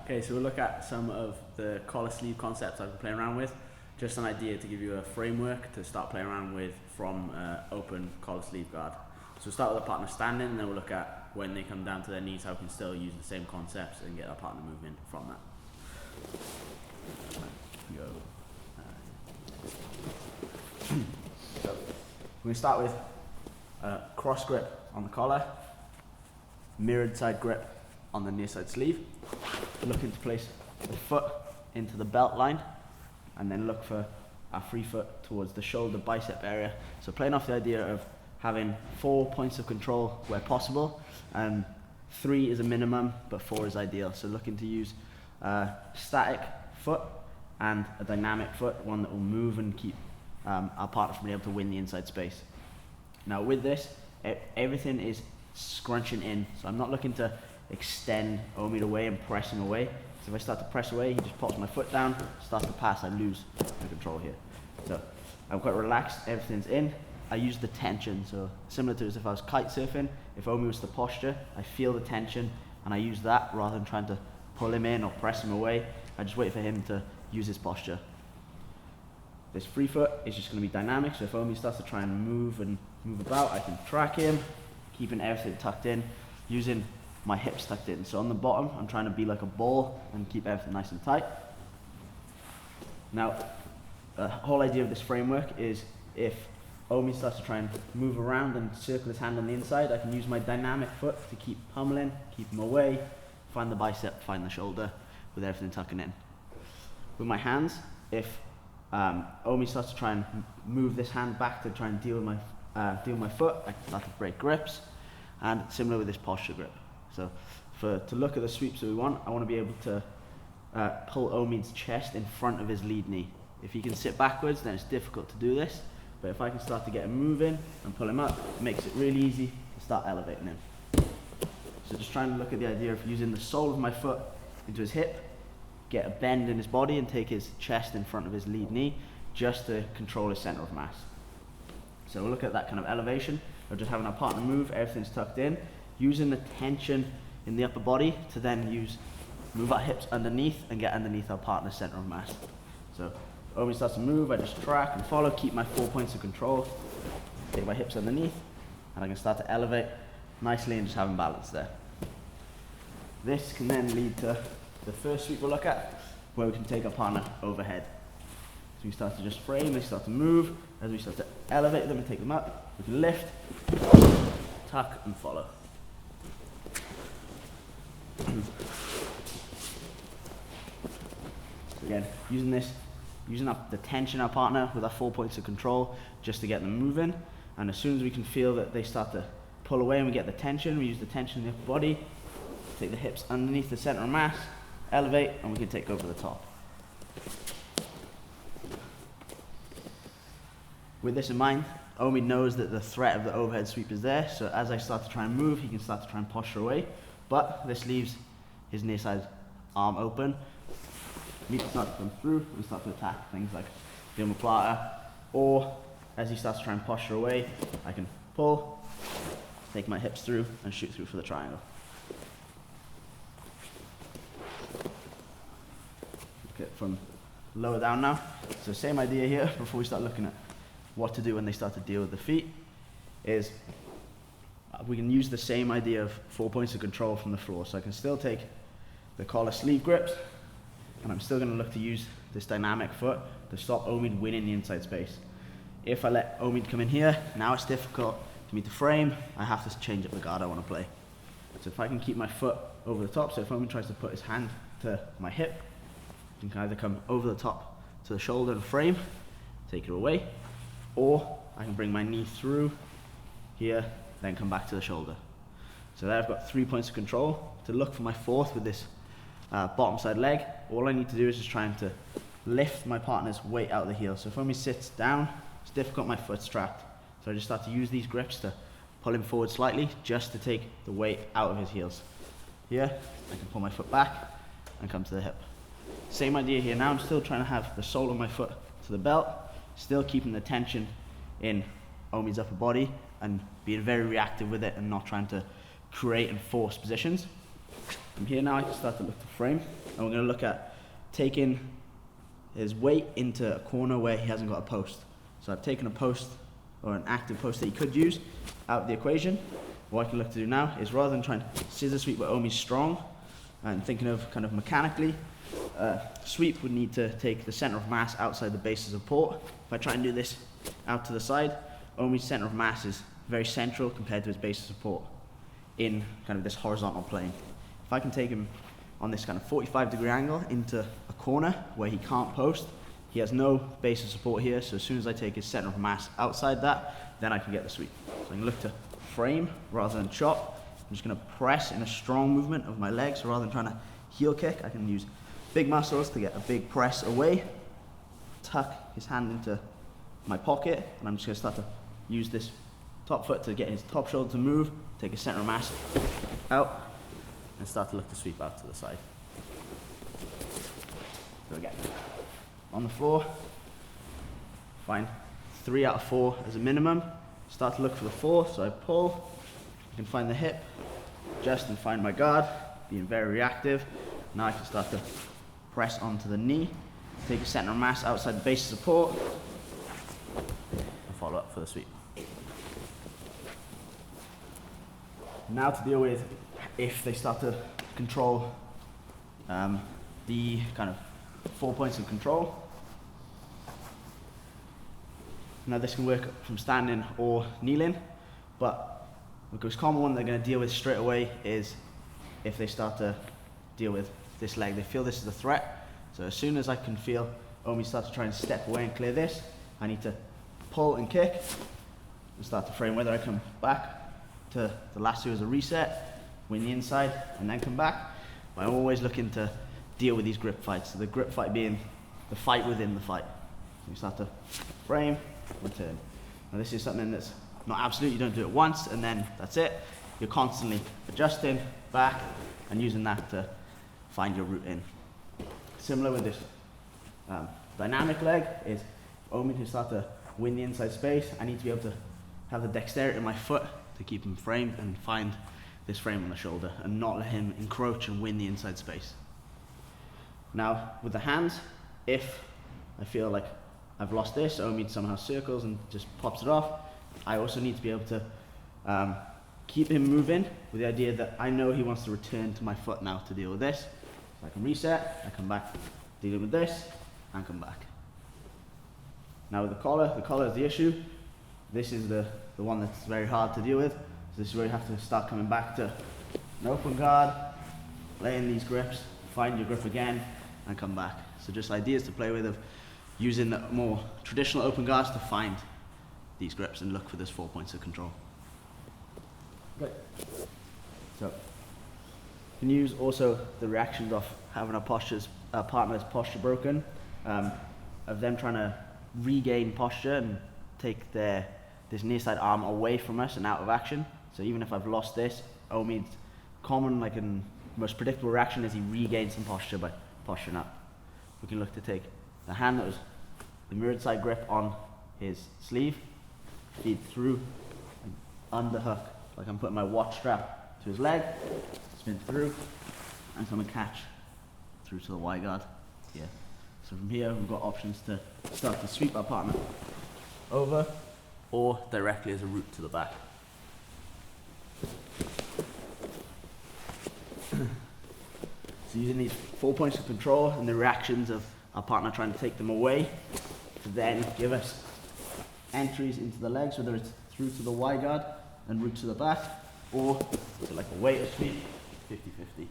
Okay, so we'll look at some of the collar sleeve concepts I've been playing around with. Just an idea to give you a framework to start playing around with from open collar sleeve guard. So we'll start with a partner standing, and then we'll look at when they come down to their knees, how we can still use the same concepts and get our partner moving from that. So we're going to start with cross grip on the collar, mirrored side grip on the near side sleeve. Looking to place the foot into the belt line and then look for our free foot towards the shoulder bicep area. So playing off the idea of having 4 points of control where possible, and 3 is a minimum but 4 is ideal. So looking to use a static foot and a dynamic foot, one that will move and keep our partner from being able to win the inside space. Now with this, everything is scrunching in, so I'm not looking to extend Omi away and pressing away. So if I start to press away, he just pops my foot down, starts to pass, I lose the control here. So I'm quite relaxed, everything's in. I use the tension, so similar to as if I was kite surfing, if Omi was the posture, I feel the tension and I use that rather than trying to pull him in or press him away. I just wait for him to use his posture. This free foot is just going to be dynamic, so if Omi starts to try and move about, I can track him, keeping everything tucked in, using my hips tucked in. So on the bottom, I'm trying to be like a ball and keep everything nice and tight. Now, the whole idea of this framework is if Omi starts to try and move around and circle his hand on the inside, I can use my dynamic foot to keep pummeling, keep him away, find the bicep, find the shoulder, with everything tucking in. With my hands, if Omi starts to try and move this hand back to try and deal with my foot, I can start to break grips, and similar with this posture grip. So to look at the sweeps that we want, I want to be able to pull Omi's chest in front of his lead knee. If he can sit backwards, then it's difficult to do this, but if I can start to get him moving and pull him up, it makes it really easy to start elevating him. So just trying to look at the idea of using the sole of my foot into his hip, get a bend in his body and take his chest in front of his lead knee, just to control his center of mass. So we'll look at that kind of elevation of just having our partner move, everything's tucked in, using the tension in the upper body to then move our hips underneath and get underneath our partner's center of mass. So Omi starts to move, I just track and follow, keep my 4 points of control, take my hips underneath, and I can start to elevate nicely and just having balance there. This can then lead to the first sweep we'll look at, where we can take our partner overhead. So we start to just frame, they start to move, as we start to elevate them and take them up, we can lift, tuck and follow. So again, using up the tension in our partner with our 4 points of control just to get them moving, and as soon as we can feel that they start to pull away and we get the tension, we use the tension in the upper body, take the hips underneath the center of mass, elevate, and we can take over the top. With this in mind, Omi knows that the threat of the overhead sweep is there, so as I start to try and move, he can start to try and posture away, but this leaves his near side arm open. Me to start to come through and start to attack things like the omoplata, or as he starts to try and posture away, I can pull, take my hips through, and shoot through for the triangle. Look at from lower down now. So same idea here, before we start looking at what to do when they start to deal with the feet, is we can use the same idea of 4 points of control from the floor. So I can still take the collar sleeve grips, and I'm still going to look to use this dynamic foot to stop Omid winning the inside space. If I let Omid come in here, now it's difficult for me to frame. I have to change up the guard I want to play. So if I can keep my foot over the top, so if Omid tries to put his hand to my hip, he can either come over the top to the shoulder and frame, take it away, or I can bring my knee through here, then come back to the shoulder. So there I've got 3 points of control. To look for my fourth with this bottom side leg, all I need to do is just trying to lift my partner's weight out of the heel. So if Omi sits down, it's difficult, my foot's trapped. So I just start to use these grips to pull him forward slightly, just to take the weight out of his heels. Here, I can pull my foot back and come to the hip. Same idea here now, I'm still trying to have the sole of my foot to the belt, still keeping the tension in Omi's upper body and being very reactive with it and not trying to create and force positions. From here now I can start to look to frame, and we're going to look at taking his weight into a corner where he hasn't got a post. So I've taken a post, or an active post that he could use, out of the equation. What I can look to do now is, rather than trying to scissor sweep where Omi's strong, and thinking of kind of mechanically, sweep would need to take the center of mass outside the base of support. If I try and do this out to the side, Omi's center of mass is very central compared to his base of support in kind of this horizontal plane. If I can take him on this kind of 45-degree angle into a corner where he can't post, he has no base of support here, so as soon as I take his center of mass outside that, then I can get the sweep. So I can look to frame rather than chop. I'm just going to press in a strong movement of my legs, so rather than trying to heel kick, I can use big muscles to get a big press away, tuck his hand into my pocket, and I'm just going to start to use this top foot to get his top shoulder to move, take his center of mass out, and start to look to sweep out to the side. So again, on the floor, find 3 out of 4 as a minimum. Start to look for the 4th, so I pull, I can find the hip, adjust and find my guard, being very reactive. Now I can start to press onto the knee, take a center of mass outside the base of support, and follow up for the sweep. Now to deal with if they start to control the kind of 4 points of control. Now this can work from standing or kneeling, but the most common one they're going to deal with straight away is if they start to deal with this leg. They feel this is a threat, so as soon as I can feel Omi start to try and step away and clear this, I need to pull and kick and start to frame. Whether I come back to the last 2 as a reset, win the inside, and then come back, but I'm always looking to deal with these grip fights. So the grip fight being the fight within the fight. So you start to frame, return. Now this is something that's not absolute, you don't do it once and then that's it. You're constantly adjusting back and using that to find your route in. Similar with this dynamic leg is, Omi to start to win the inside space, I need to be able to have the dexterity in my foot to keep him framed and find this frame on the shoulder and not let him encroach and win the inside space. Now with the hands, if I feel like I've lost this, Omi somehow circles and just pops it off, I also need to be able to keep him moving with the idea that I know he wants to return to my foot now to deal with this. So I can reset, I come back, dealing with this, and come back. Now with the collar is the issue. This is the one that's very hard to deal with. So this is where you have to start coming back to an open guard, laying these grips, find your grip again, and come back. So just ideas to play with of using the more traditional open guards to find these grips and look for those 4 points of control. Great. So you can use also the reactions of having our partner's posture broken, of them trying to regain posture and take this near side arm away from us and out of action. So even if I've lost this, Omi's common, like in most predictable reaction is he regains some posture by posturing up. We can look to take the hand that was the mirrored side grip on his sleeve, feed through and underhook, like I'm putting my watch strap to his leg, spin through, and come and catch through to the Y guard here. So from here we've got options to start to sweep our partner over or directly as a route to the back. So using these 4 points of control and the reactions of our partner trying to take them away to then give us entries into the legs, whether it's through to the Y guard and route to the back, or to like a weighted sweep, 50-50.